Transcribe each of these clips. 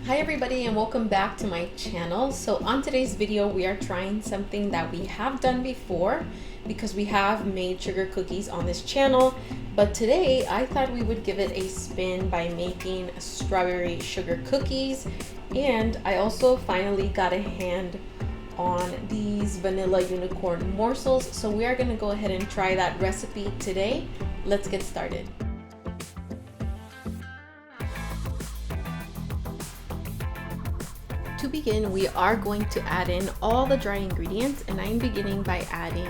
Hi everybody and welcome back to my channel. So on today's video we are trying something that we have done before because we have made sugar cookies on this channel, but today I thought we would give it a spin by making strawberry sugar cookies. And I also finally got a hand on these vanilla unicorn morsels, so we are going to go ahead and try that recipe today. Let's get started. To begin, we are going to add in all the dry ingredients, and I'm beginning by adding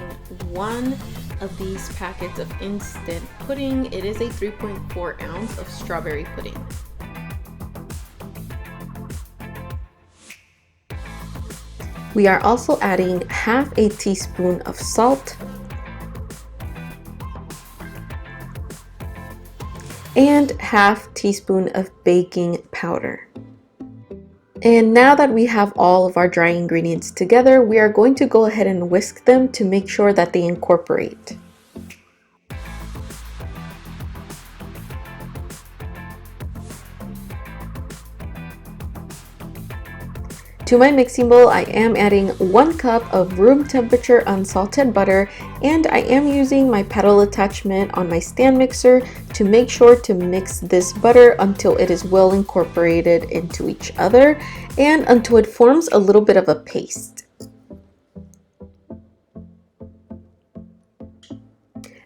one of these packets of instant pudding. It is a 3.4 ounce of strawberry pudding. We are also adding half a teaspoon of salt and half teaspoon of baking powder. And now that we have all of our dry ingredients together, we are going to go ahead and whisk them to make sure that they incorporate. To my mixing bowl, I am adding 1 cup of room temperature unsalted butter, and I am using my paddle attachment on my stand mixer to make sure to mix this butter until it is well incorporated into each other and until it forms a little bit of a paste.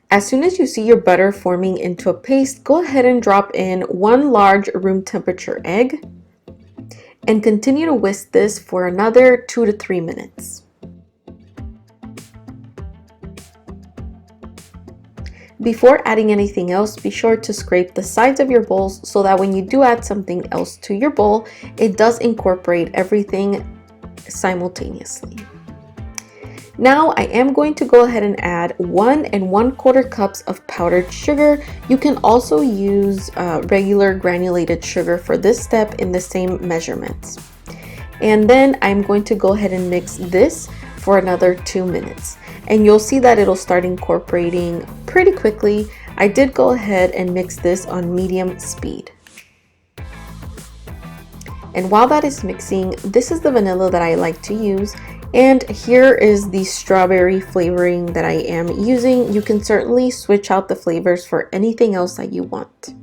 As soon as you see your butter forming into a paste, go ahead and drop in 1 large room temperature egg and continue to whisk this for another 2 to 3 minutes. Before adding anything else, be sure to scrape the sides of your bowls so that when you do add something else to your bowl, it does incorporate everything simultaneously. Now I am going to go ahead and add 1 1/4 cups of powdered sugar. You can also use regular granulated sugar for this step in the same measurements. And then I'm going to go ahead and mix this for another 2 minutes. And you'll see that it'll start incorporating pretty quickly. I did go ahead and mix this on medium speed. And while that is mixing, this is the vanilla that I like to use. And here is the strawberry flavoring that I am using. You can certainly switch out the flavors for anything else that you want.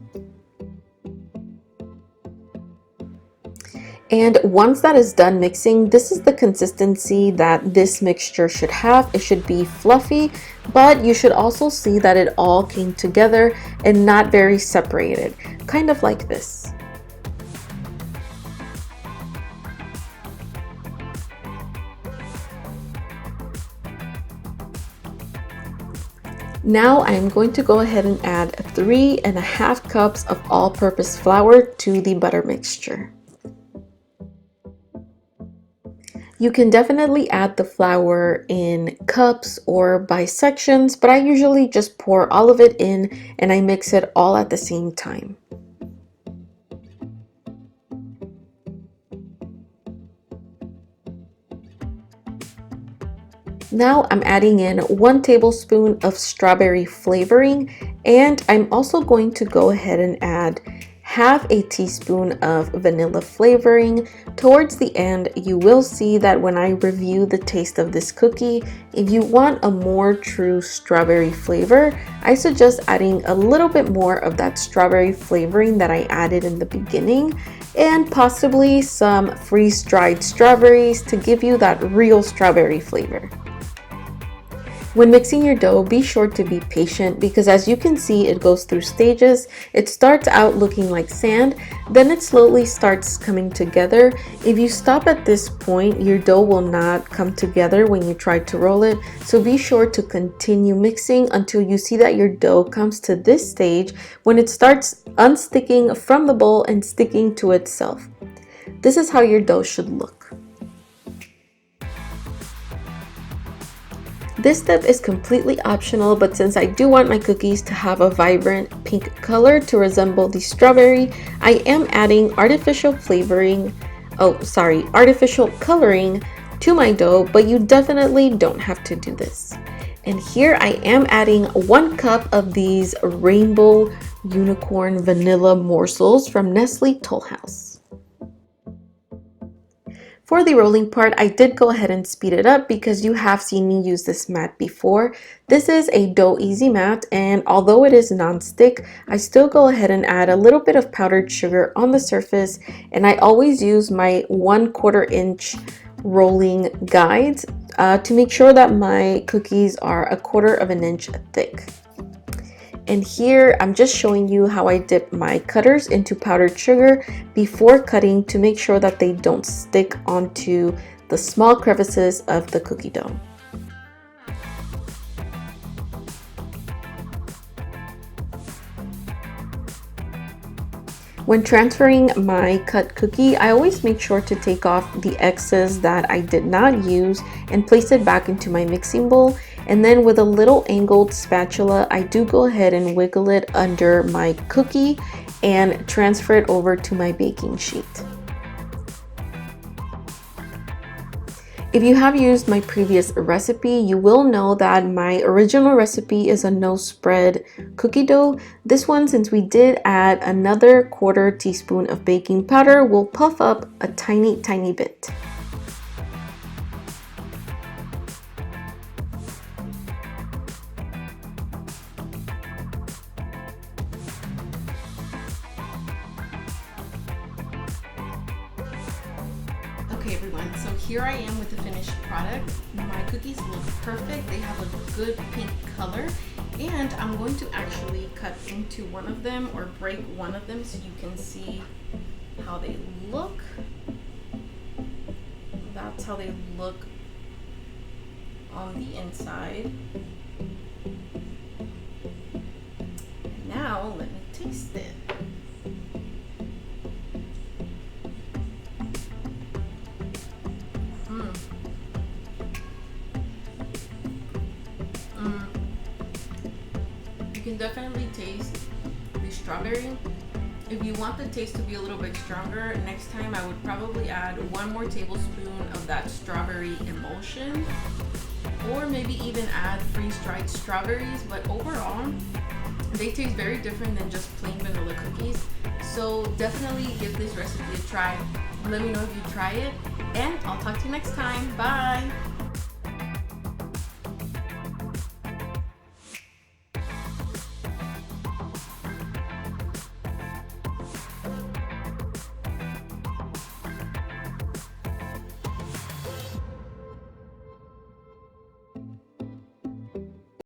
And once that is done mixing, this is the consistency that this mixture should have. It should be fluffy, but you should also see that it all came together and not very separated, kind of like this. Now I'm going to go ahead and add 3.5 cups of all-purpose flour to the butter mixture. You can definitely add the flour in cups or by sections, but I usually just pour all of it in and I mix it all at the same time. Now I'm adding in 1 tablespoon of strawberry flavoring, and I'm also going to go ahead and add half a teaspoon of vanilla flavoring. Towards the end, you will see that when I review the taste of this cookie, if you want a more true strawberry flavor, I suggest adding a little bit more of that strawberry flavoring that I added in the beginning, and possibly some freeze-dried strawberries to give you that real strawberry flavor. When mixing your dough, be sure to be patient because as you can see, it goes through stages. It starts out looking like sand, then it slowly starts coming together. If you stop at this point, your dough will not come together when you try to roll it. So be sure to continue mixing until you see that your dough comes to this stage when it starts unsticking from the bowl and sticking to itself. This is how your dough should look. This step is completely optional, but since I do want my cookies to have a vibrant pink color to resemble the strawberry, I am adding artificial coloring to my dough, but you definitely don't have to do this. And here I am adding 1 cup of these rainbow unicorn vanilla morsels from Nestle Tollhouse. For the rolling part, I did go ahead and speed it up because you have seen me use this mat before. This is a dough easy mat, and although it is non-stick, I still go ahead and add a little bit of powdered sugar on the surface, and I always use my 1/4 inch rolling guides to make sure that my cookies are 1/4 of an inch thick. And here I'm just showing you how I dip my cutters into powdered sugar before cutting to make sure that they don't stick onto the small crevices of the cookie dough. When transferring my cut cookie, I always make sure to take off the excess that I did not use and place it back into my mixing bowl. And then with a little angled spatula, I do go ahead and wiggle it under my cookie and transfer it over to my baking sheet. If you have used my previous recipe, you will know that my original recipe is a no spread cookie dough. This one, since we did add another 1/4 teaspoon of baking powder, will puff up a tiny bit. Okay everyone, so here I am with the finished product. My cookies look perfect. They have a good pink color, and I'm going to actually cut into one of them or break one of them so you can see how they look. That's how they look on the inside. Now let me taste it. You can definitely taste the strawberry. If you want the taste to be a little bit stronger, next time I would probably add 1 more tablespoon of that strawberry emulsion, or maybe even add freeze-dried strawberries. But overall, they taste very different than just plain vanilla cookies. So definitely give this recipe a try. Let me know if you try it, and I'll talk to you next time. Bye!